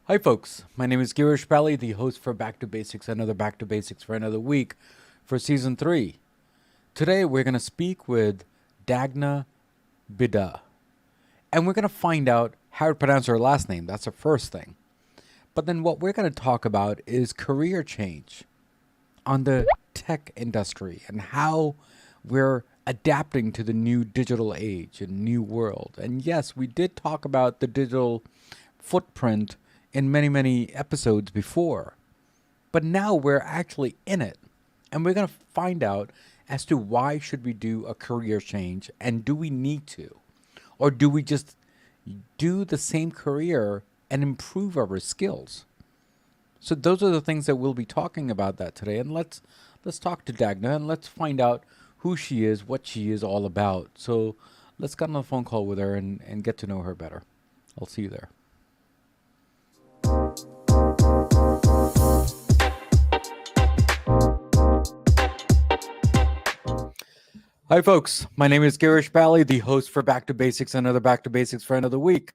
Hi, folks. My name is Girish, the host for Back to Basics, another Back to Basics for another week for season 3. Today, we're going to speak with Dagna Bieda, and we're going to find out how to pronounce her last name. That's the first thing. But then, what we're going to talk about is career change on the tech industry and how we're adapting to the new digital age and new world. And yes, we did talk about the digital footprint in many, many episodes before, but now we're actually in it. And we're going to find out as to why should we do a career change and do we need to? Or do we just do the same career and improve our skills? So those are the things that we'll be talking about that today. And let's talk to Dagna and let's find out who she is, what she is all about. So let's get on a phone call with her and get to know her better. I'll see you there. Hi, folks. My name is Girish, the host for Back to Basics, another Back to Basics for another week.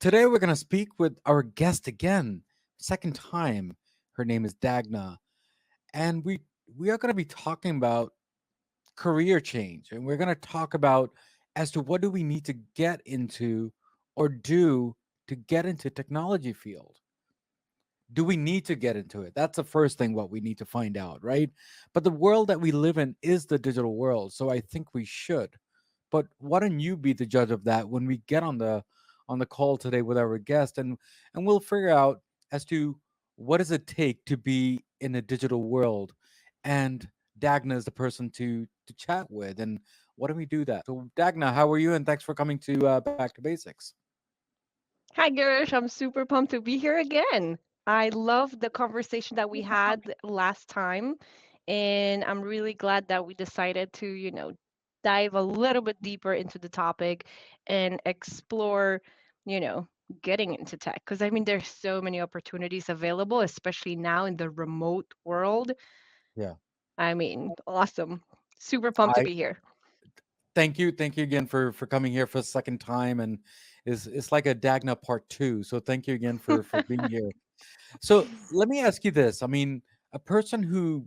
Today, we're going to speak with our guest again, second time. Her name is Dagna, and we are going to be talking about career change, and we're going to talk about as to what do we need to get into or do to get into technology field. Do we need to get into it? That's the first thing what we need to find out, right? But the world that we live in is the digital world, so I think we should. But why don't you be the judge of that when we get on the call today with our guest, and we'll figure out as to what does it take to be in a digital world, and Dagna is the person to chat with, and why don't we do that? So Dagna, how are you? And thanks for coming to Back to Basics. Hi, Girish. I'm super pumped to be here again. I love the conversation that we had last time, and I'm really glad that we decided to, dive a little bit deeper into the topic and explore, you know, getting into tech. Because I mean, there's so many opportunities available, especially now in the remote world. Yeah. I mean, awesome. Super pumped to I be here. thank you again for coming here for the second time, and it's like a Dagna part two. So thank you again for being here. So let me ask you this. I mean, a person who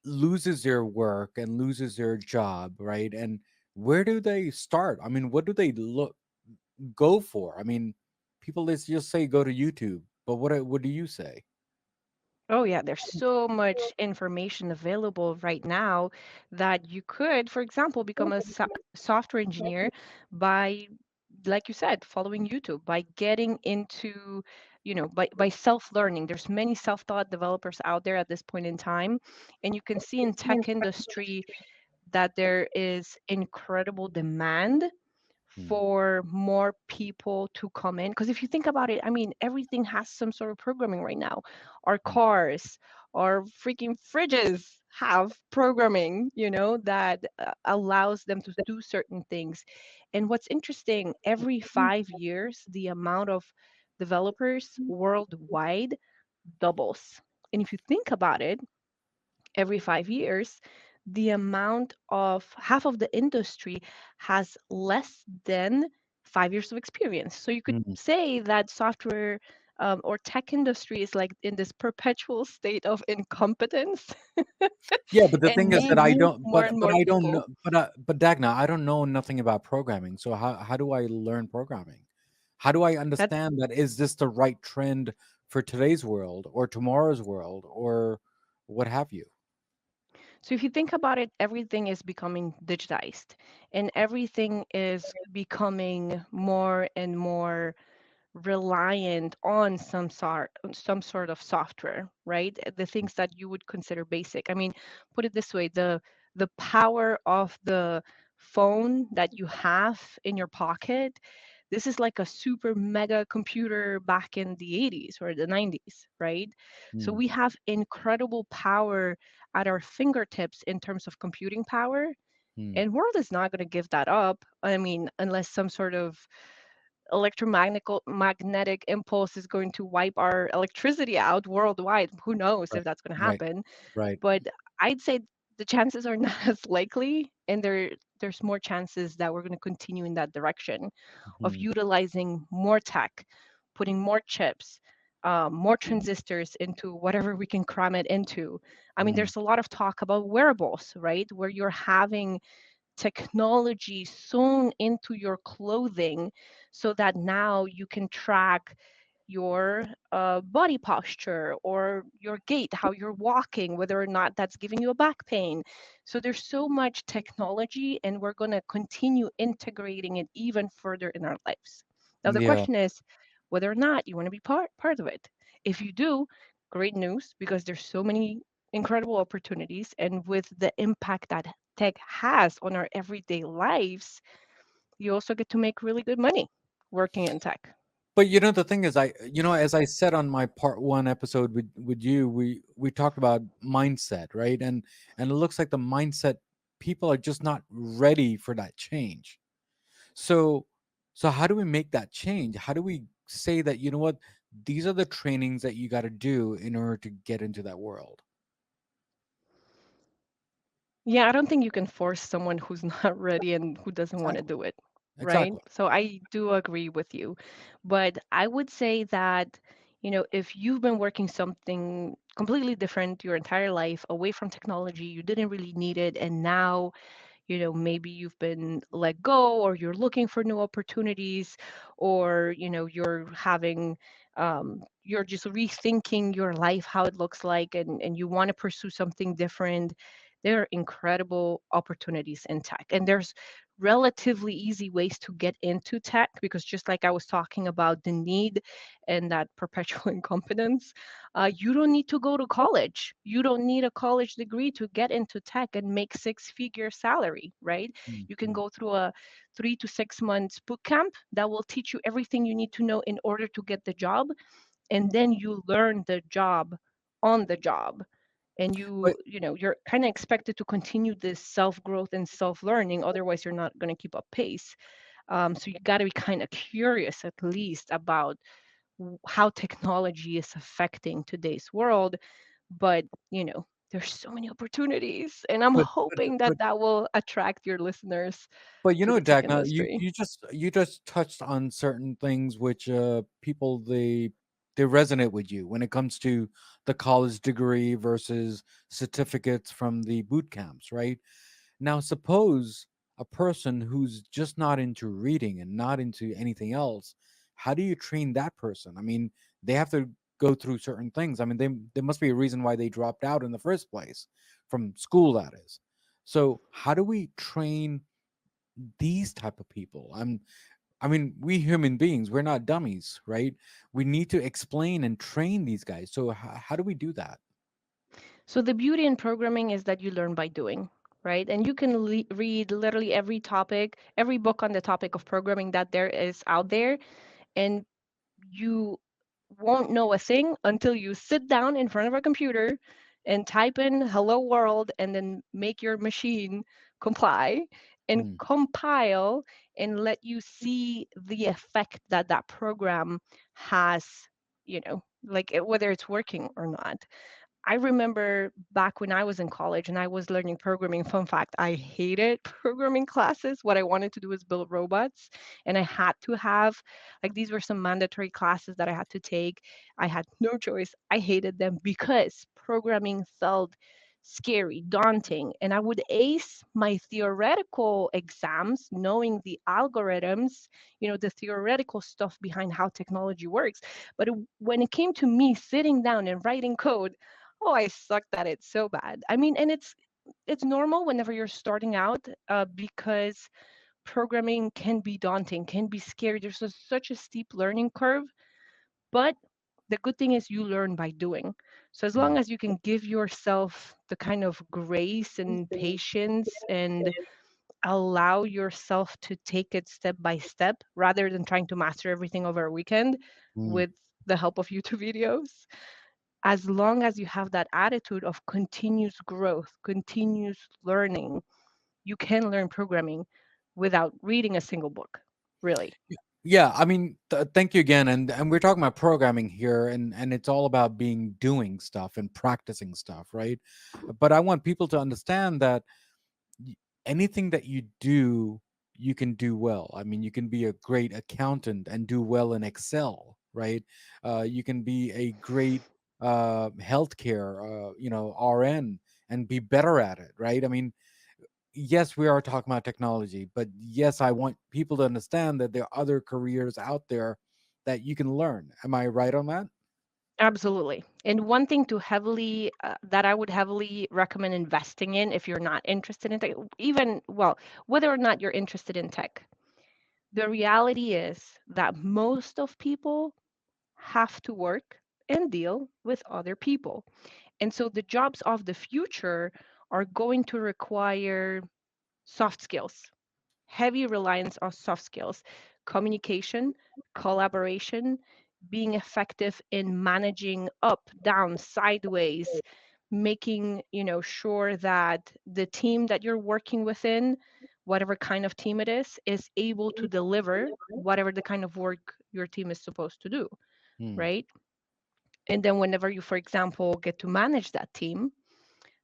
loses their work and loses their job, right? And where do they start? I mean, what do they go for? I mean, people let's just say go to YouTube, but what do you say? Oh, yeah, there's so much information available right now that you could, for example, become a software engineer by, like you said, following YouTube, by getting into, by self-learning. There's many self-taught developers out there at this point in time, and you can see in tech industry that there is incredible demand Hmm. for more people to come in. Because if you think about it, I mean, everything has some sort of programming right now. Our Hmm. cars, our freaking fridges have programming, that allows them to do certain things. And what's interesting, every 5 years, the amount of developers worldwide doubles. And if you think about it, every 5 years, the amount of half of the industry has less than 5 years of experience. So you could Hmm. say that software or tech industry is like in this perpetual state of incompetence Yeah, but the and thing is that I needs don't, more and but more I don't know, people. but Dagna, I don't know nothing about programming. So how do I learn programming? How do I That understand that? Is this the right trend for today's world or tomorrow's world or what have you? so if you think about it, everything is becoming digitized and everything is becoming more and more reliant on some sort of software, right? The things that you would consider basic. I mean, put it this way, the power of the phone that you have in your pocket, this is like a super mega computer back in the 80s or the 90s, right? So Hmm. we have incredible power at our fingertips in terms of computing power, Hmm. and world is not going to give that up. I mean, unless some sort of magnetic impulse is going to wipe our electricity out worldwide. Who knows Right. if that's going to Right. happen? Right. But I'd say the chances are not as likely, and there's more chances that we're going to continue in that direction of Hmm. utilizing more tech, putting more chips, more transistors into whatever we can cram it into. I mean, Mm. there's a lot of talk about wearables, right? Where you're having technology sewn into your clothing so that now you can track your body posture or your gait, how you're walking, whether or not that's giving you a back pain. So there's so much technology, and we're going to continue integrating it even further in our lives. Now, the Yeah. question is whether or not you want to be part of it. If you do, great news, because there's so many incredible opportunities, and with the impact that tech has on our everyday lives, you also get to make really good money working in tech. But the thing is, as I said on my part one episode with you, we talked about mindset, right? And it looks like the mindset, people are just not ready for that change. So so how do we make that change? How do we say that, what, these are the trainings that you got to do in order to get into that world? Yeah, I don't think you can force someone who's not ready and who doesn't want to Exactly. do it, right? Exactly. So I do agree with you. But I would say that, if you've been working something completely different your entire life away from technology, you didn't really need it, and now maybe you've been let go, or you're looking for new opportunities, or you're just rethinking your life, how it looks like, and you want to pursue something different. There are incredible opportunities in tech, and there's relatively easy ways to get into tech, because just like I was talking about the need and that perpetual incompetence, you don't need to go to college. You don't need a college degree to get into tech and make six-figure salary, right? You can Mhm. go through a 3 to 6 months boot camp that will teach you everything you need to know in order to get the job, and then you learn the job on the job. And But you're kind of expected to continue this self-growth and self-learning, otherwise you're not going to keep up pace. So you got to be kind of curious, at least, about how technology is affecting today's world. But there's so many opportunities, and I'm but but hoping but that that will attract your listeners But to the tech Dagna, you industry. you just you just touched on certain things which people, they resonate with you when it comes to the college degree versus certificates from the boot camps, right? Now, suppose a person who's just not into reading and not into anything else, how do you train that person? I mean, they have to go through certain things. I mean, there must be a reason why they dropped out in the first place from school, that is. So, how do we train these type of people? I mean, we human beings, we're not dummies, right? We need to explain and train these guys. So how do we do that? So the beauty in programming is that you learn by doing, right? And you can read literally every topic, every book on the topic of programming that there is out there, and you won't know a thing until you sit down in front of a computer and type in hello world, and then make your machine comply and Mm, compile and let you see the effect that that program has, like whether it's working or not. I remember back when I was in college and I was learning programming. Fun fact, I hated programming classes. What I wanted to do was build robots, and I had to have, like, these were some mandatory classes that I had to take. I had no choice. I hated them because programming felt scary, daunting, and I would ace my theoretical exams knowing the algorithms, the theoretical stuff behind how technology works. But when it came to me sitting down and writing code, oh, I sucked at it so bad. I mean, and it's normal whenever you're starting out, because programming can be daunting, can be scary. There's such a steep learning curve, but the good thing is you learn by doing. So as long mm, as you can give yourself the kind of grace and patience and allow yourself to take it step by step rather than trying to master everything over a weekend mm. with the help of YouTube videos, as long as you have that attitude of continuous growth, continuous learning, you can learn programming without reading a single book, really. Yeah, I mean, thank you again. And we're talking about programming here, and it's all about being doing stuff and practicing stuff, right? But I want people to understand that y- anything that you do, you can do well. I mean, you can be a great accountant and do well in Excel, right? You can be a great healthcare, RN, and be better at it, right? I mean, yes, we are talking about technology, but yes, I want people to understand that there are other careers out there that you can learn. Am I right on that? Absolutely. And one thing to heavily that I would heavily recommend investing in if you're not interested in tech, even well, whether or not you're interested in tech, the reality is that most of people have to work and deal with other people. And so the jobs of the future are going to require soft skills, heavy reliance on soft skills, communication, collaboration, being effective in managing up, down, sideways, making, sure that the team that you're working within, whatever kind of team it is able to deliver whatever the kind of work your team is supposed to do, Hmm. right? And then whenever you, for example, get to manage that team,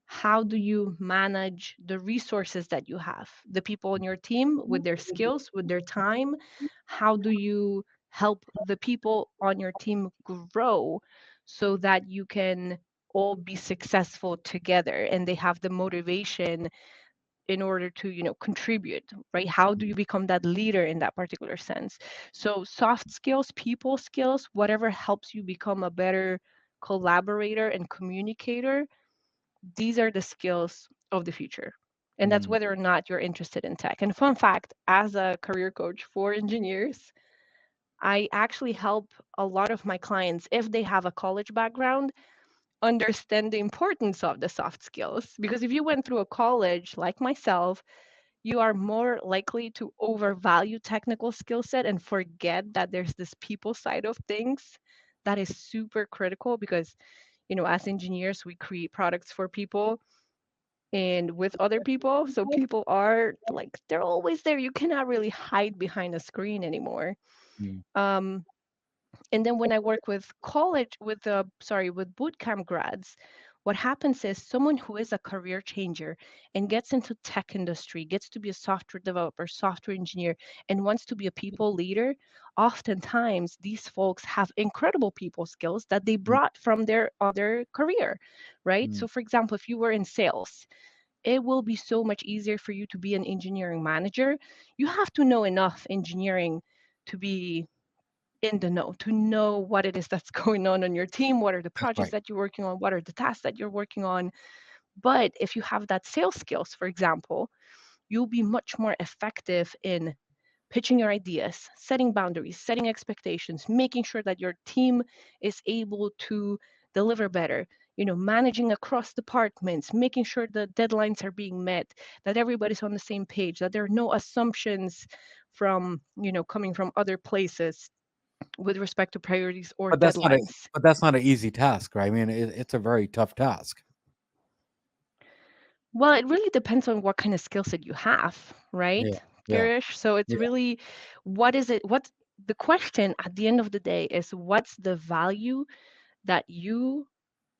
how do you manage the resources that you have, the people on your team with their skills, with their time? How do you help the people on your team grow so that you can all be successful together and they have the motivation in order to, contribute, right? How do you become that leader in that particular sense? So soft skills, people skills, whatever helps you become a better collaborator and communicator, these are the skills of the future. And that's Hmm. whether or not you're interested in tech. And fun fact, as a career coach for engineers, I actually help a lot of my clients, if they have a college background, understand the importance of the soft skills. Because if you went through a college like myself, you are more likely to overvalue technical skill set and forget that there's this people side of things that is super critical because, as engineers, we create products for people and with other people. So people are like, they're always there. You cannot really hide behind a screen anymore. Hmm. Um, and then when I work with with boot camp grads, what happens is someone who is a career changer and gets into tech industry, gets to be a software developer, software engineer, and wants to be a people leader, oftentimes these folks have incredible people skills that they brought from their other career, right? Hmm. So for example, if you were in sales, it will be so much easier for you to be an engineering manager. You have to know enough engineering to be in the know, to know what it is that's going on your team, what are the That's projects right. that you're working on, what are the tasks that you're working on. But if you have that sales skills, for example, you'll be much more effective in pitching your ideas, setting boundaries, setting expectations, making sure that your team is able to deliver better, managing across departments, making sure the deadlines are being met, that everybody's on the same page, that there are no assumptions from, coming from other places with respect to priorities or But that's not a deadlines. but that's not an easy task, right? I mean, it's a very tough task. Well, it really depends on what kind of skill set you have, Yeah. right, Yeah. Girish? So it's Yeah. really what is it? What's the question at the end of the day is what's the value that you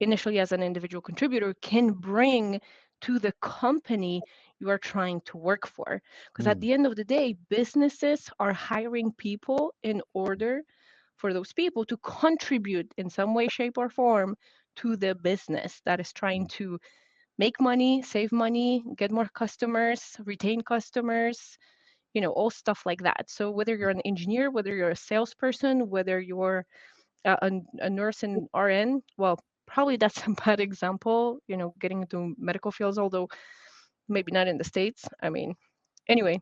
initially as an individual contributor can bring to the company you are trying to work for? Because at Hmm. the end of the day, businesses are hiring people in order for those people to contribute in some way, shape, or form to the business that is trying to make money, save money, get more customers, retain customers, all stuff like that. So whether you're an engineer, whether you're a salesperson, whether you're a nurse in RN, well, probably that's a bad example, getting into medical fields, although maybe not in the States. I mean, anyway,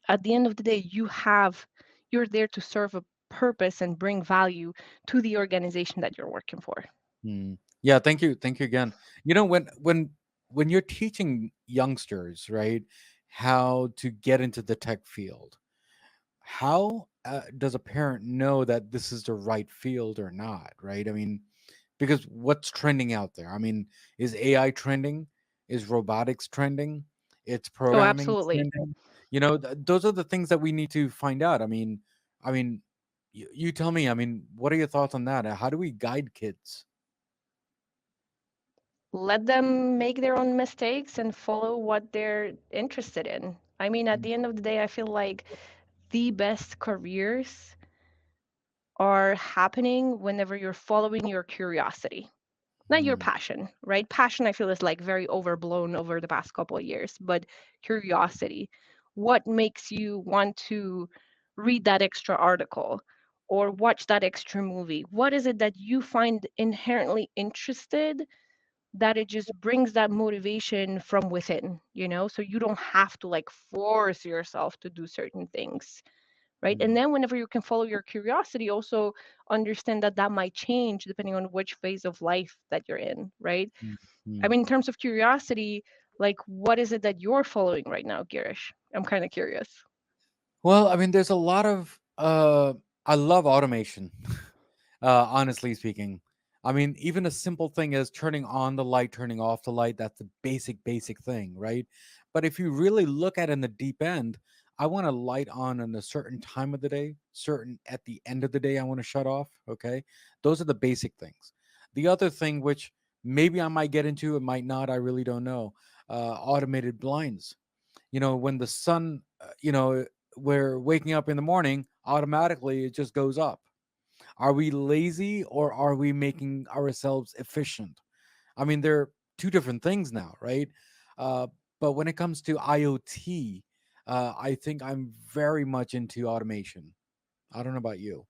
at the end of the day, you're there to serve a purpose and bring value to the organization that you're working for. Hmm. Yeah. Thank you again. When you're teaching youngsters, right, how to get into the tech field, how does a parent know that this is the right field or not, right? I mean, because what's trending out there? I mean, is AI trending? Is robotics trending? It's Oh, programming absolutely. trending? Those are the things that we need to find out. I mean, you tell me. I mean, what are your thoughts on that? How do we guide kids? Let them make their own mistakes and follow what they're interested in. I mean, at Mm. the end of the day, I feel like the best careers are happening whenever you're following your curiosity, not your Mm, passion, right? Passion, I feel, is like very overblown over the past couple of years, but curiosity. What makes you want to read that extra article or watch that extra movie? What is it that you find inherently interested that it just brings that motivation from within, so you don't have to like force yourself to do certain things, right? And mm, then whenever you can follow your curiosity, also understand that that might change depending on which phase of life that you're in, right? mm, I mm. mean, in terms of curiosity, like what is it that you're following right now, Girish? I'm kind of curious. Well, I mean, there's a lot of I love automation. Honestly speaking, I mean, even a simple thing as turning on the light, turning off the light, that's the basic thing, right? But if you really look at it in the deep end, I want a light on a certain time of the day, certain at the end of the day, I want to shut off. Okay. Those are the basic things. The other thing, which maybe I might get into, it might not, I really don't know, automated blinds. When the sun, we're waking up in the morning, automatically it just goes up. Are we lazy or are we making ourselves efficient? I mean, they're two different things now, right? Uh, but when it comes to IoT, I think I'm very much into automation. I don't know about you.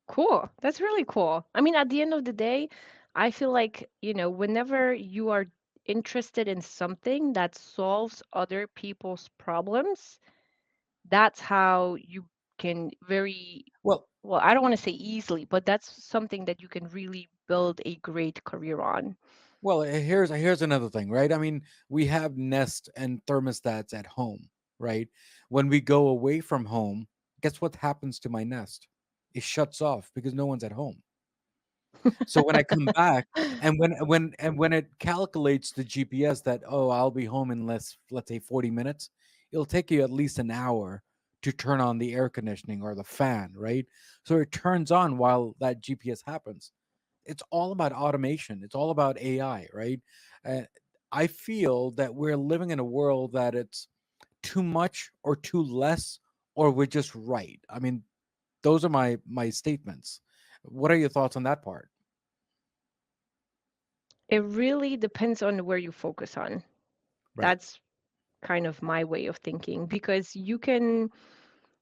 Cool. That's really cool. I mean, at the end of the day, I feel like, whenever you are interested in something that solves other people's problems, that's how you can very, Well, well, I don't want to say easily, but that's something that you can really build a great career on. here's another thing, right? I mean, we have Nest and thermostats at home, right? When we go away from home, guess what happens to my Nest? It shuts off because no one's at home. So when I come back, and when it calculates the GPS that, oh, I'll be home in less, let's say 40 minutes, it'll take you at least an hour to turn on the air conditioning or the fan, right? So it turns on while that GPS happens. It's all about automation. It's all about AI, right? Uh, I feel that we're living in a world that it's too much or too less, or we're just right. I mean, those are my statements. What are your thoughts on that part? It really depends on where you focus on. Right. That's kind of my way of thinking because you can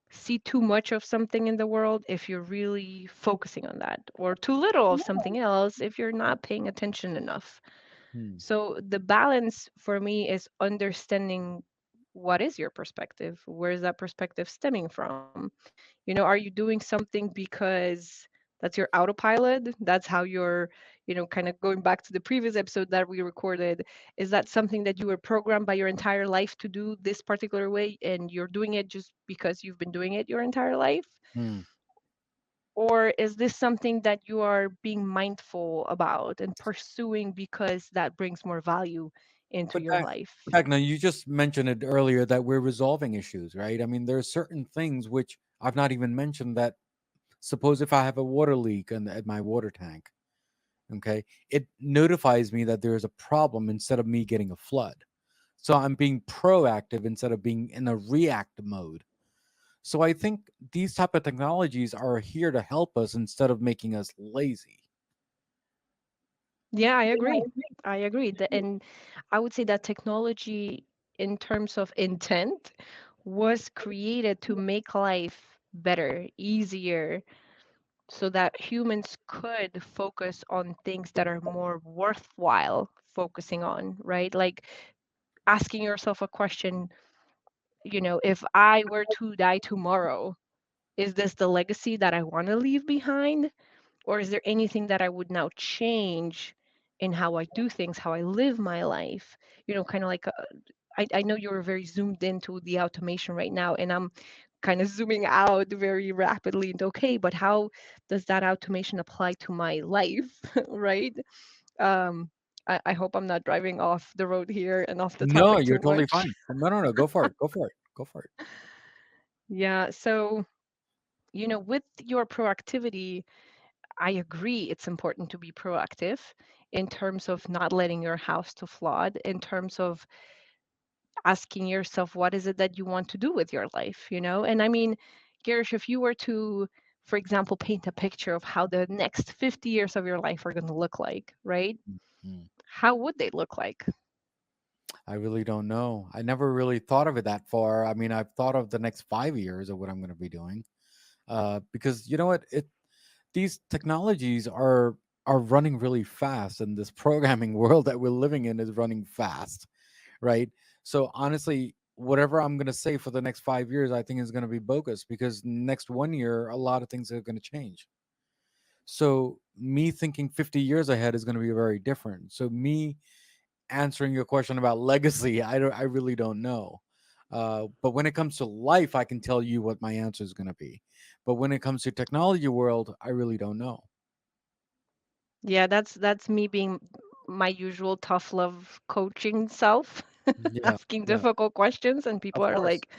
see too much of something in the world if you're really focusing on that, or too little of something else if you're not paying attention enough. Hmm. So the balance for me is understanding what is your perspective? Where is that perspective stemming from? Are you doing something because that's your autopilot? That's how you're, kind of going back to the previous episode that we recorded. Is that something that you were programmed by your entire life to do this particular way and you're doing it just because you've been doing it your entire life? Hmm. Or is this something that you are being mindful about and pursuing because that brings more value into But your life? Dagna, you just mentioned it earlier that we're resolving issues, right? I mean, there are certain things which I've not even mentioned that suppose if I have a water leak at my water tank, okay, it notifies me that there is a problem instead of me getting a flood. So I'm being proactive instead of being in a reactive mode. So I think these type of technologies are here to help us instead of making us lazy. Yeah, I agree. I agree. And I would say that technology, in terms of intent, was created to make life better, easier, so that humans could focus on things that are more worthwhile focusing on, right? Like asking yourself a question, if I were to die tomorrow, is this the legacy that I want to leave behind? Or is there anything that I would now change in how I do things, how I live my life? Kind of like I know you're very zoomed into the automation right now, and I'm kind of zooming out very rapidly. And okay, but how does that automation apply to my life, right? Um, I hope I'm not driving off the road here and off the No, topic you're too totally much. fine. No. Go for it. Go for it. Go for it. Yeah, so with your proactivity, I agree it's important to be proactive in terms of not letting your house to flood, in terms of asking yourself what is it that you want to do with your life, And I mean, Garish, if you were to for example, paint a picture of how the next 50 years of your life are going to look like, right? Mm. How would they look like? I really don't know. I never really thought of it that far. I mean, I've thought of the next 5 years of what I'm going to be doing. Because you know what, these technologies are running really fast, and this programming world that we're living in is running fast, right? So honestly, whatever I'm going to say for the next 5 years, I think is going to be bogus, because next 1 year, a lot of things are going to change. So me thinking 50 years ahead is going to be very different. So me answering your question about legacy, I really don't know. But when it comes to life, I can tell you what my answer is going to be. But when it comes to technology world, I really don't know. Yeah, that's me being my usual tough love coaching self, Yeah, asking yeah, difficult questions, and people of are course. like,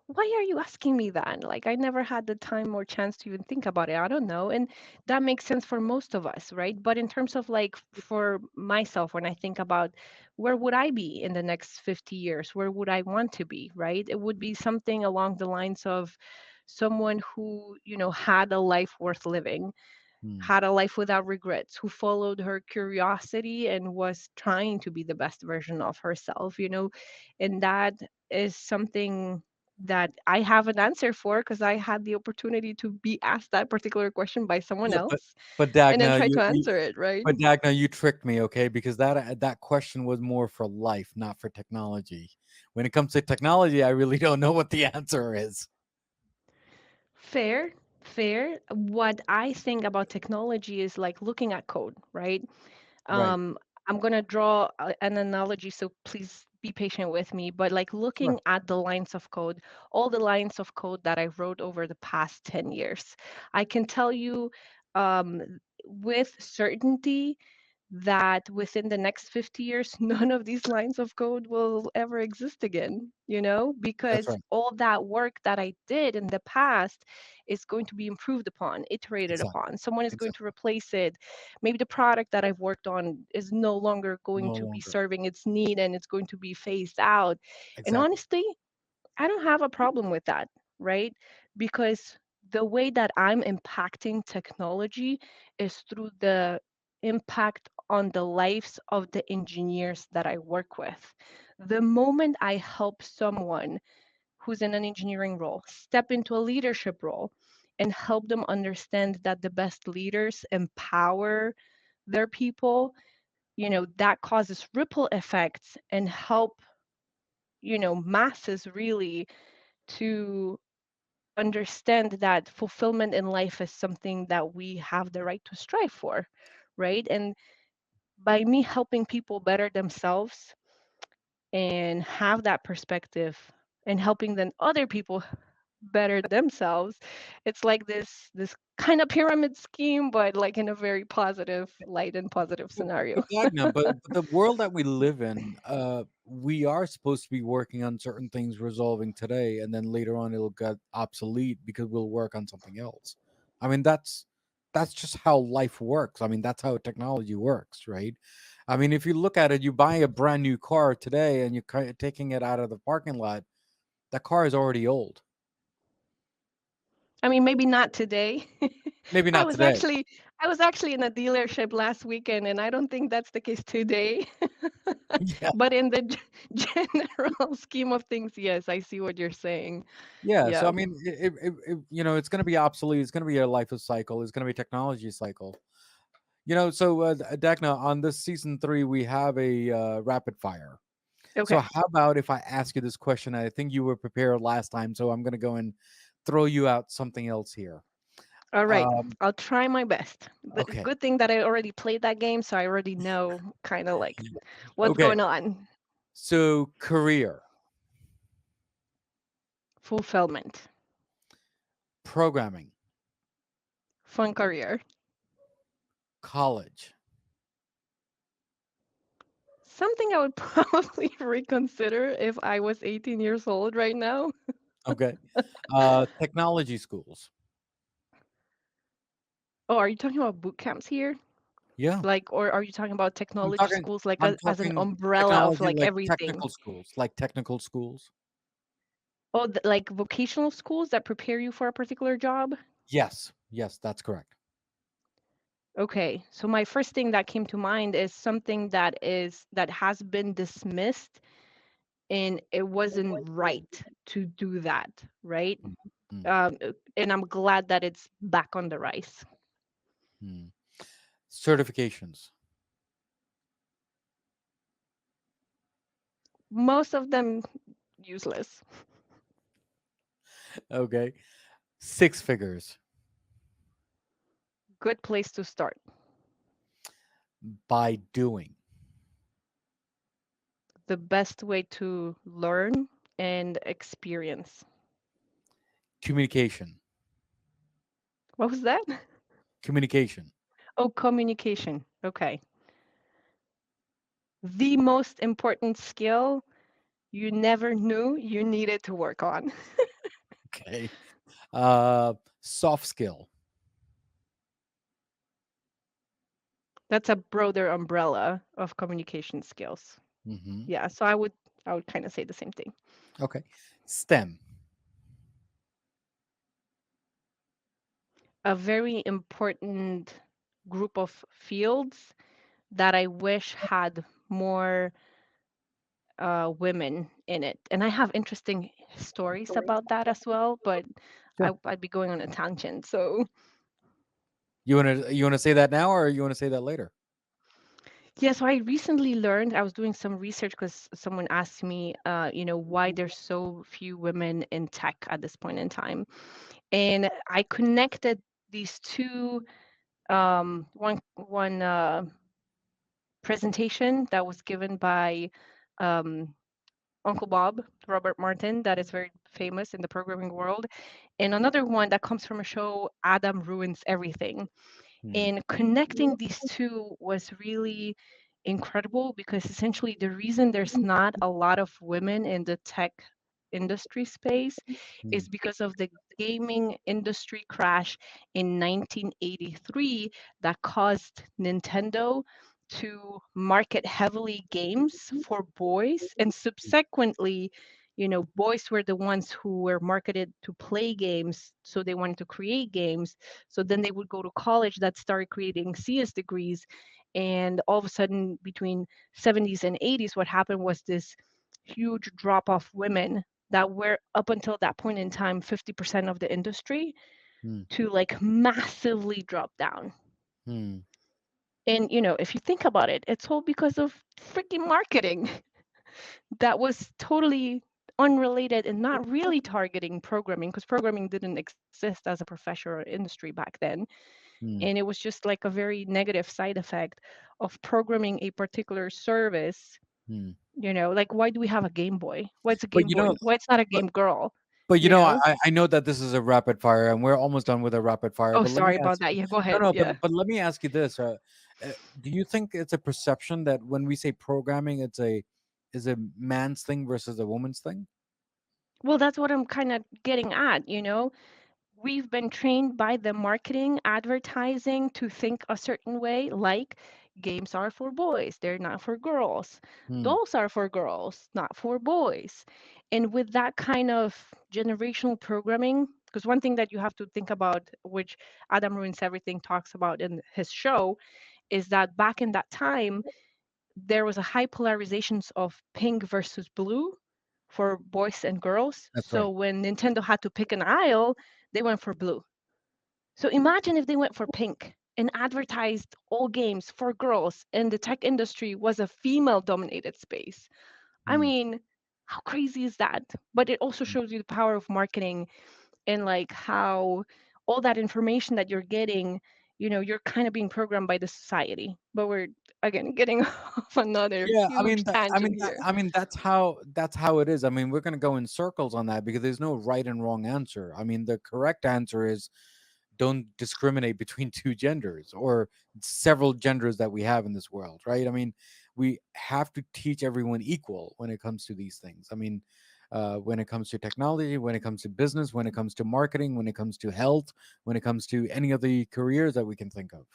why are you asking me that? Like, I never had the time or chance to even think about it. I don't know. And that makes sense for most of us, right? But in terms of like for myself, when I think about where would I be in the next 50 years, where would I want to be, right? It would be something along the lines of someone who, had a life worth living, Hmm. had a life without regrets, who followed her curiosity and was trying to be the best version of herself. And that is something that I have an answer for because I had the opportunity to be asked that particular question by someone Yeah, else but and then Dagna, try you, to you answer it, right? but Dagna, you tricked me, okay? Because that question was more for life, not for technology. When it comes to technology, I really don't know what the answer is. Fair, fair. What I think about technology is like looking at code, right? Right. um I'm going to draw an analogy, so please be patient with me, but like Sure. looking at the lines of code, all the lines of code that I wrote over the past 10 years, I can tell you um with certainty that within the next 50 years, none of these lines of code will ever exist again, That's because right. all that work that I did in the past is going to be improved upon, iterated Exactly. upon. Someone is going to Exactly. replace it. Maybe the product that I've worked on is no longer going No to be longer. serving its need and it's going to be phased out. And Exactly. honestly, I don't have a problem with that, right? Because the way that I'm impacting technology is through the impact on the lives of the engineers that I work with. The moment I help someone who's in an engineering role step into a leadership role and help them understand that the best leaders empower their people, that causes ripple effects and help, masses really to understand that fulfillment in life is something that we have the right to strive for, right? And by me helping people better themselves and have that perspective and helping then other people better themselves, it's like this kind of pyramid scheme, but like in a very positive light and positive scenario. But Dagna, but the world that we live in, we are supposed to be working on certain things, resolving today, and then later on it'll get obsolete because we'll work on something else. I mean, that's just how life works. I mean, that's how technology works, right? I mean, if you look at it, you buy a brand new car today and you're taking it out of the parking lot, that car is already old. I mean, maybe not today. Maybe I not was today. actually I was actually in a dealership last weekend, and I don't think that's the case today. Yeah. But in the general scheme of things, yes, I see what you're saying. Yeah, so I Yeah. mean, it's going to be obsolete. It's going to be a life of cycle. It's going to be a technology cycle. So Dagna, on this season 3, we have a rapid fire. So Okay. how about if I ask you this question? I think you were prepared last time, so I'm going to go and throw you out something else here. All right. Um, I'll try my best. The okay, good thing that I already played that game, so I already know kind of like what's okay. going on. So career, Fulfillment. programming, Fun career. college. Something I would probably reconsider if I was 18 years old right now. Okay, technology schools. Oh, are you talking about boot camps here? Yeah, Like, or are you talking about I'm technology talking. schools like I'm as an talking umbrella of technology like like everything? technical schools, like technical schools. Oh, like vocational schools that prepare you for a particular job? Yes, yes, that's correct. Okay, so my first thing that came to mind is something that has been dismissed, and it wasn't right to do that, right? Mm, mm, And I'm glad that it's back on the rise. mm. Certifications. Most of them useless. Okay. Six figures. Good place to start. By doing. The best way to learn and experience. Communication. What was that? Communication. Oh, communication. Okay. The most important skill you never knew you needed to work on. Okay. Soft skill. That's a broader umbrella of communication skills. Hmm. Yeah, so I would kind of say the same thing. Okay. STEM. A very important group of fields that I wish had more women in it. And I have interesting stories about that as well, but Sure. I'd be going on a tangent. So You wanna say that now, or you wanna say that later? yeah, so I recently learned, I was doing some research because someone asked me, why there's so few women in tech at this point in time. And I connected these two, one presentation that was given by um, Uncle Bob, Robert Martin, that is very famous in the programming world, and another one that comes from a show, Adam Ruins Everything. Hmm. And connecting these two was really incredible because essentially the reason there's not a lot of women in the tech industry space Hmm. is because of the gaming industry crash in 1983 that caused Nintendo to market heavily games for boys, and subsequently, boys were the ones who were marketed to play games, so they wanted to create games, so then they would go to college that started creating CS degrees. And all of a sudden, between 70s and 80s, what happened was this huge drop off women that were up until that point in time 50% of the industry Hmm. to like massively drop down. Hmm. And if you think about it, it's all because of freaking marketing that was totally unrelated and not really targeting programming, because programming didn't exist as a professional industry back then. And Hmm. it was just like a very negative side effect of programming a particular service. Hmm. Like, why do we have a Game Boy? Why it's a But Game Boy? Why it's not a but Game Girl? but You know? I know that this is a rapid fire, and we're almost done with a rapid fire. Oh, But let sorry me about ask that. you. Yeah, go No, ahead. no. Yeah. But let me ask you this. Do you think it's a perception that when we say programming, it's a is a man's thing versus a woman's thing? Well, that's what I'm kind of getting at. We've been trained by the marketing, advertising to think a certain way, like games are for boys, they're not for girls. Hmm. Dolls are for girls, not for boys. And with that kind of generational programming, because one thing that you have to think about, which Adam Ruins Everything talks about in his show, is that back in that time, there was a high polarizations of pink versus blue for boys and girls. That's So right. when Nintendo had to pick an aisle, they went for blue. So imagine if they went for pink and advertised all games for girls and the tech industry was a female dominated space. I Hmm. mean, how crazy is that? But it also Hmm. shows you the power of marketing and like how all that information that you're getting, you're kind of being programmed by the society. But we're again getting off another Yeah, huge tangent here. that's how it is. I mean, we're gonna go in circles on that because there's no right and wrong answer. I mean, the correct answer is don't discriminate between two genders or several genders that we have in this world, right? I mean, we have to teach everyone equal when it comes to these things. I mean, when it comes to technology, when it comes to business, when it comes to marketing, when it comes to health, when it comes to any of the careers that we can think of.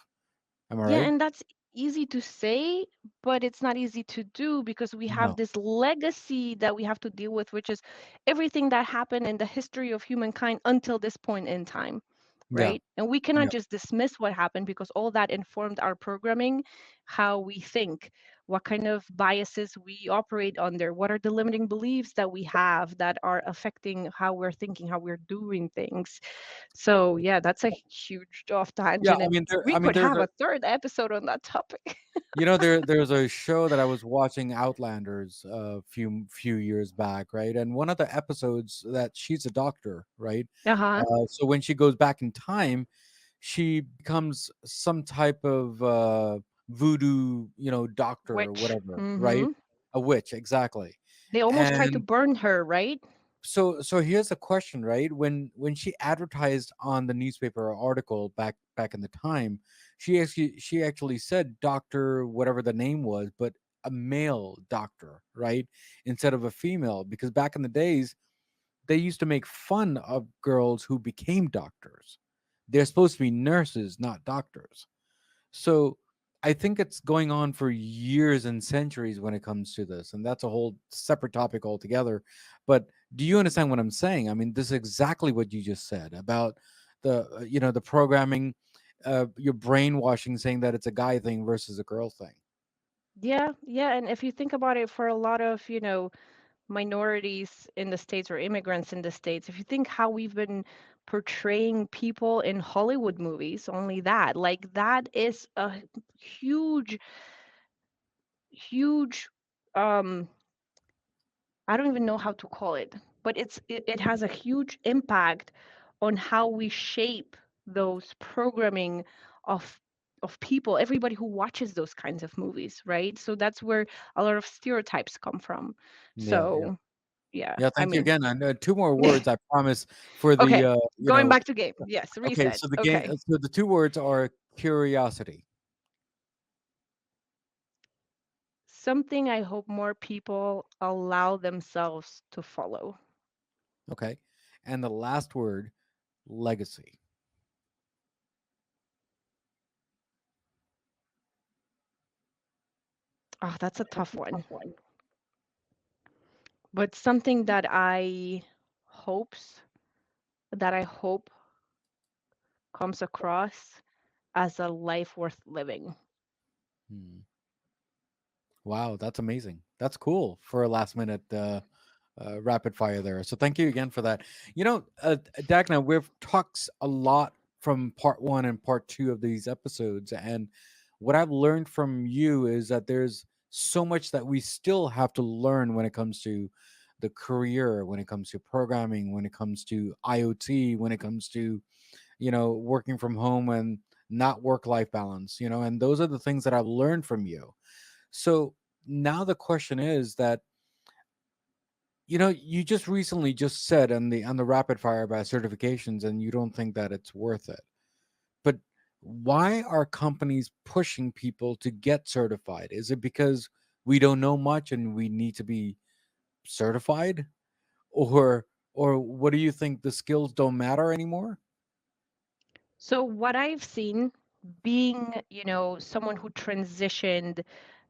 Am I Yeah, right? and that's easy to say, but it's not easy to do because we have No. this legacy that we have to deal with, which is everything that happened in the history of humankind until this point in time. Yeah. right? And we cannot Yeah. just dismiss what happened because all that informed our programming, how we think, what kind of biases we operate under, what are the limiting beliefs that we have that are affecting how we're thinking, how we're doing things. So yeah, that's a huge off Yeah. tangent, and we I mean, could there's have a, a third episode on that topic. there's a show that I was watching, Outlanders, a few years back, right? And one of the episodes that she's a doctor, right? Uh-huh. So when she goes back in time, she becomes some type of voodoo, doctor or Which whatever, right? hmm A witch, exactly. they almost tried to And burn her, right? so here's the question, right? When she advertised on the newspaper or article back in the time, she actually said doctor, whatever the name was, but a male doctor, right? Instead of a female, because back in the days they used to make fun of girls who became doctors. They're supposed to be nurses, not doctors. So I think it's going on for years and centuries when it comes to this, and that's a whole separate topic altogether. But do you understand what I'm saying? I mean, this is exactly what you just said about the programming, your brainwashing, saying that it's a guy thing versus a girl thing. Yeah, yeah. And if you think about it, for a lot of, minorities in the States or immigrants in the States, if you think how we've been portraying people in Hollywood movies, only that, like that is a huge, huge, um, I don't even know how to call it, but it has a huge impact on how we shape those programming of people, everybody who watches those kinds of movies, right? So that's where a lot of stereotypes come from. Yeah, yeah, So yeah, yeah. I Thank you mean, again. And two more words, I promise. For the okay, going back to game. Yes, okay. reset. So the game. Okay. So the two words are curiosity. Something I hope more people allow themselves to follow. Okay, and the last word, legacy. Oh, that's a tough one. But something hopes that I hope comes across as a life worth living. Hmm. Wow, that's amazing. That's cool for a last minute rapid fire there. So thank you again for that. Dagna, we've talked a lot from part one and part two of these episodes, and what I've learned from you is that there's so much that we still have to learn when it comes to the career, when it comes to programming, when it comes to IoT, when it comes to working from home and not work life balance. And those are the things that I've learned from you. So now the question is that you just recently just said on the rapid fire about certifications, and you don't think that it's worth it. But why are companies pushing people to get certified? Is it because we don't know much and we need to be certified, or what do you think, the skills don't matter anymore? So what I've seen, being, someone who transitioned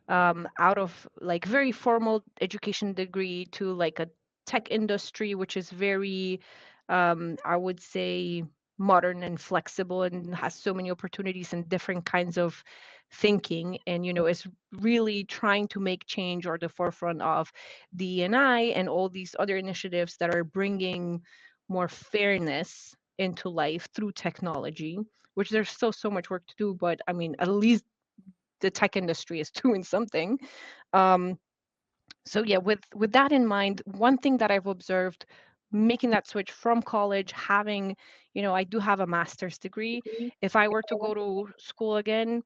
out of like very formal education degree to like a tech industry, which is very, I would say, modern and flexible and has so many opportunities and different kinds of thinking, and is really trying to make change or the forefront of DNI and all these other initiatives that are bringing more fairness into life through technology, which there's still so much work to do, but I mean, at least the tech industry is doing something. Um, so yeah, with that in mind, one thing that I've observed making that switch from college, having, I do have a master's degree. If I were to go to school again,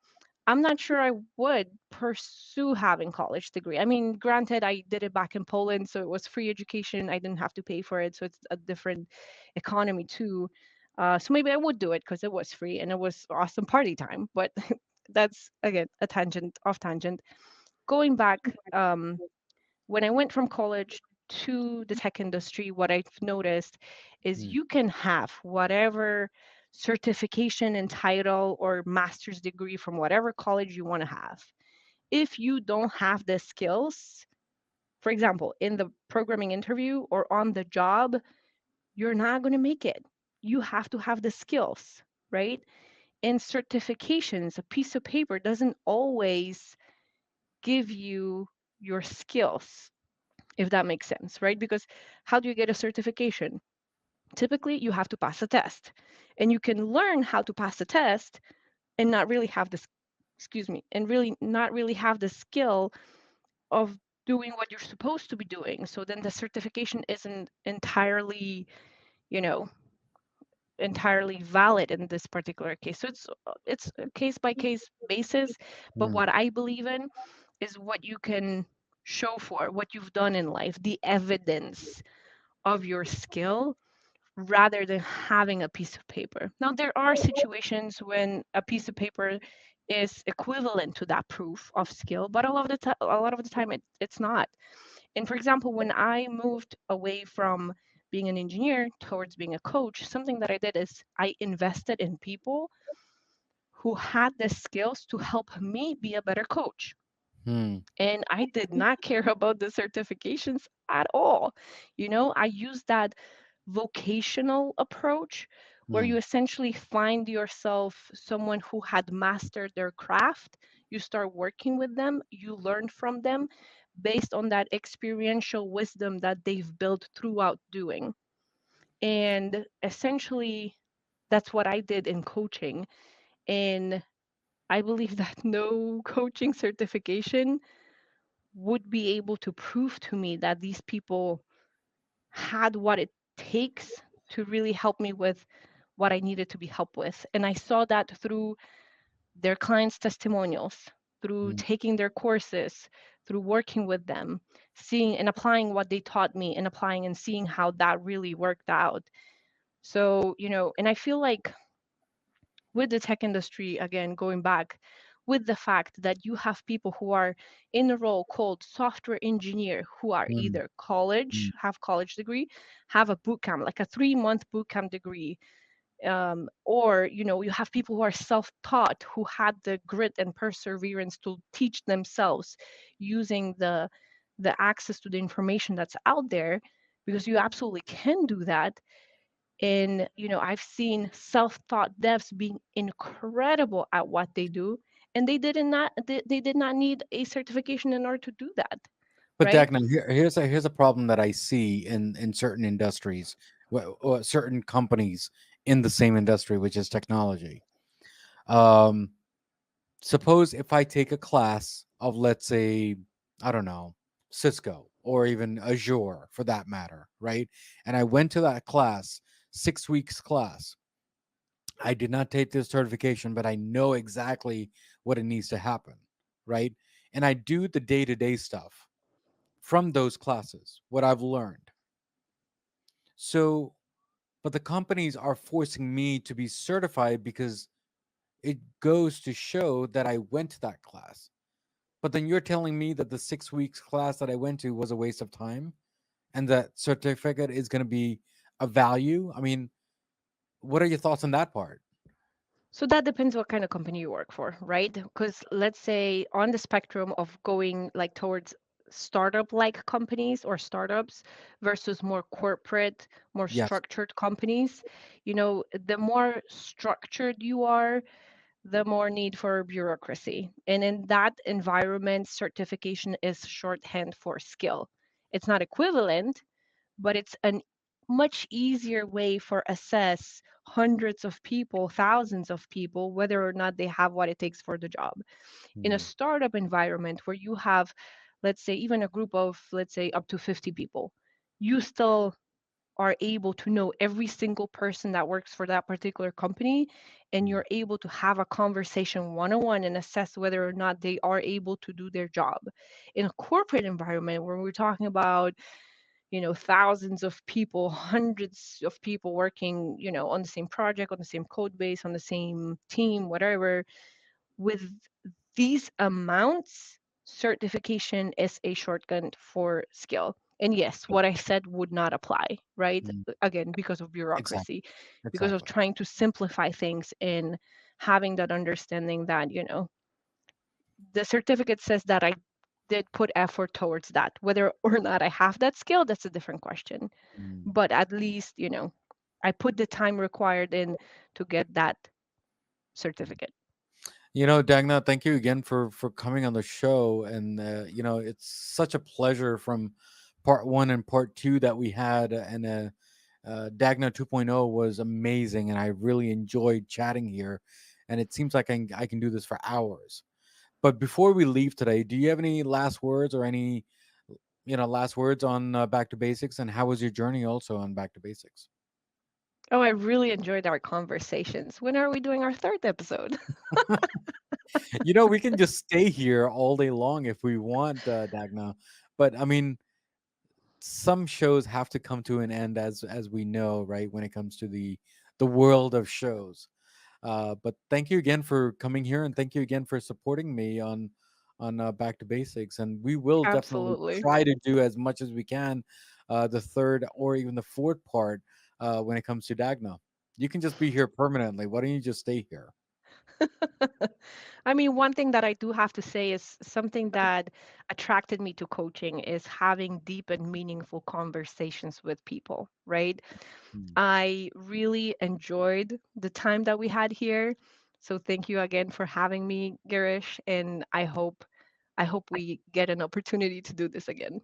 I'm not sure I would pursue having college degree. I mean, granted, I did it back in Poland, so it was free education. I didn't have to pay for it, so it's a different economy too. So maybe I would do it because it was free and it was awesome party time. But that's again a tangent off tangent. Going back, when I went from college to the tech industry, what I've noticed is Hmm. you can have whatever certification and title or master's degree from whatever college you want to have. If you don't have the skills, for example, in the programming interview or on the job, you're not going to make it. you have to have the skills, right? And certifications, a piece of paper doesn't always give you your skills, if that makes sense, right? Because how do you get a certification? Typically, you have to pass a test, and you can learn how to pass a test and not really have this, excuse me, and really not really have the skill of doing what you're supposed to be doing. So then the certification isn't entirely, you know, entirely valid in this particular case. So it's a case by case basis, but Mm, what I believe in is what you can show for what you've done in life, the evidence of your skill rather than having a piece of paper. Now there are situations when a piece of paper is equivalent to that proof of skill, but a lot of the time it's not. And for example, when I moved away from being an engineer towards being a coach, something that I did is I invested in people who had the skills to help me be a better coach. mm, And I did not care about the certifications at all. I used that vocational approach where you mm. essentially find yourself someone who had mastered their craft. You start working with them, you learn from them based on that experiential wisdom that they've built throughout doing. And essentially, that's what I did in coaching. And I believe that no coaching certification would be able to prove to me that these people had what it takes to really help me with what I needed to be helped with. And I saw that through their clients' testimonials, through Mm. taking their courses, through working with them, seeing and applying what they taught me and applying and seeing how that really worked out. So, and I feel like with the tech industry, again, going back, with the fact that you have people who are in a role called software engineer who are Mm, either college, mm, have college degree, have a boot camp, like a 3-month boot camp degree, or you have people who are self-taught who had the grit and perseverance to teach themselves using the access to the information that's out there, because you absolutely can do that. And I've seen self-taught devs being incredible at what they do, and they did not need a certification in order to do that, But right? Dagna, here's a problem that I see in certain industries, certain companies in the same industry, which is technology. Um, Suppose if I take a class of, let's say, I don't know, Cisco or even Azure for that matter, right? And I went to that class, 6 weeks class. I did not take this certification, but I know exactly what it needs to happen, right? And I do the day to day stuff from those classes, what I've learned. So, but the companies are forcing me to be certified because it goes to show that I went to that class. But then you're telling me that the 6 weeks class that I went to was a waste of time and that certificate is going to be a value. I mean, what are your thoughts on that part? So that depends what kind of company you work for, right? Because let's say on the spectrum of going like towards startup like companies or startups versus more corporate, more Yes. structured companies, the more structured you are, the more need for bureaucracy. And in that environment, certification is shorthand for skill. It's not equivalent, but it's a much easier way for assess hundreds of people, thousands of people, whether or not they have what it takes for the job. In a Mm, startup environment where you have, let's say, even a group of, let's say, up to 50 people, you still are able to know every single person that works for that particular company, and mm, you're able to have a conversation one-on-one and assess whether or not they are able to do their job. In a corporate environment where we're talking about thousands of people, hundreds of people working on the same project, on the same code base, on the same team, whatever, with these amounts, certification is a shortcut for skill. And yes, what I said would not apply, right? mm. Again, because of Exactly. bureaucracy, because of Exactly. trying to simplify things and having that understanding that the certificate says that I did put effort towards that. Whether or not I have that skill, that's a different question. Mm. But at least, I put the time required in to get that certificate. Dagna, thank you again for coming on the show. And it's such a pleasure from part one and part two that we had. And Dagna 2.0 was amazing, and I really enjoyed chatting here. And it seems like I can do this for hours. But before we leave today, do you have any last words or any last words on Back to Basics, and how was your journey also on Back to Basics? Oh, I really enjoyed our conversations. When are we doing our third episode? We can just stay here all day long if we want, Dagna. But I mean, some shows have to come to an end, as we know, right? When it comes to the world of shows. But thank you again for coming here, and thank you again for supporting me on Back to Basics. And we will definitely Absolutely. try to do as much as we can, the third or even the fourth part, when it comes to Dagna. You can just be here permanently. Why don't you just stay here? I mean, one thing that I do have to say is something that attracted me to coaching is having deep and meaningful conversations with people, right? Hmm. I really enjoyed the time that we had here. So thank you again for having me, Girish, and I hope we get an opportunity to do this again.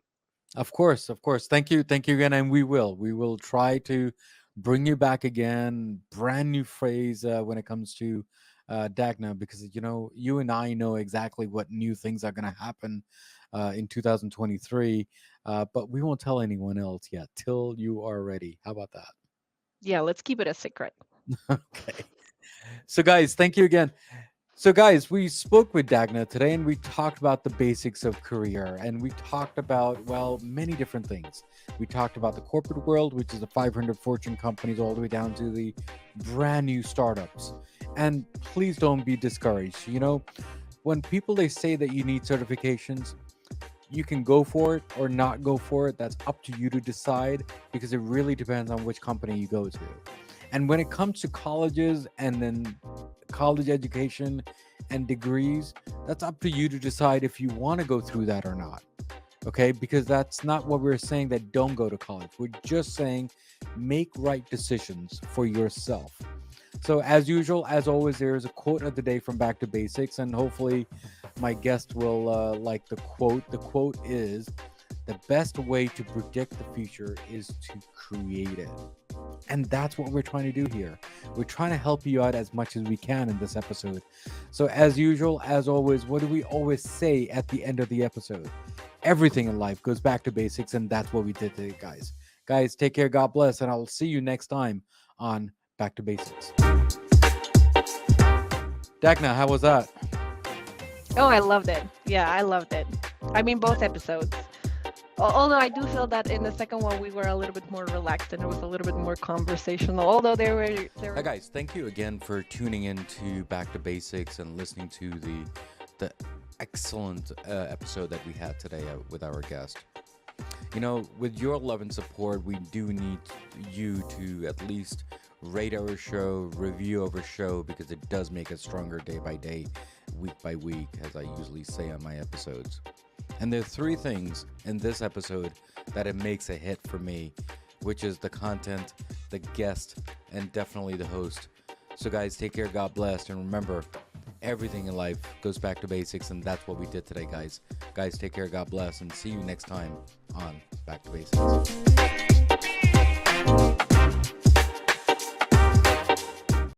Of course, of course. Thank you again, and we will try to bring you back again. Brand new phrase when it comes to Dagna, because you and I know exactly what new things are going to happen in 2023, but we won't tell anyone else yet till you are ready. How about that? Yeah, let's keep it a secret. Okay. So, guys, thank you again. So, guys, we spoke with Dagna today, and we talked about the basics of career, and we talked about, well, many different things. We talked about the corporate world, which is the 500 Fortune companies, all the way down to the brand new startups. And please don't be discouraged. When people they say that you need certifications, you can go for it or not go for it. That's up to you to decide, because it really depends on which company you go to. And when it comes to colleges and then college education and degrees, that's up to you to decide if you want to go through that or not. Okay, because that's not what we're saying that don't go to college. We're just saying make right decisions for yourself. So, as usual, as always, there is a quote of the day from Back to Basics, and hopefully, my guest will like the quote. The quote is, the best way to predict the future is to create it. And that's what we're trying to do here. We're trying to help you out as much as we can in this episode. So, as usual, as always, what do we always say at the end of the episode? Everything in life goes back to basics, and that's what we did today, guys. Guys, take care, God bless, and I'll see you next time on Back to Basics. Dagna, how was that? Oh, I loved it. Yeah, I loved it. I mean, both episodes. Although I do feel that in the second one we were a little bit more relaxed and it was a little bit more conversational. Although there Hi were guys, thank you again for tuning in to Back to Basics and listening to the excellent episode that we had today with our guest. With your love and support, we do need you to at least rate our show, review our show, because it does make us stronger day by day, week by week, as I usually say on my episodes. And there are three things in this episode that it makes a hit for me, which is the content, the guest, and definitely the host. So guys, take care, God bless, and remember, everything in life goes back to basics, and that's what we did today, guys. Guys, take care, God bless, and see you next time on Back to Basics.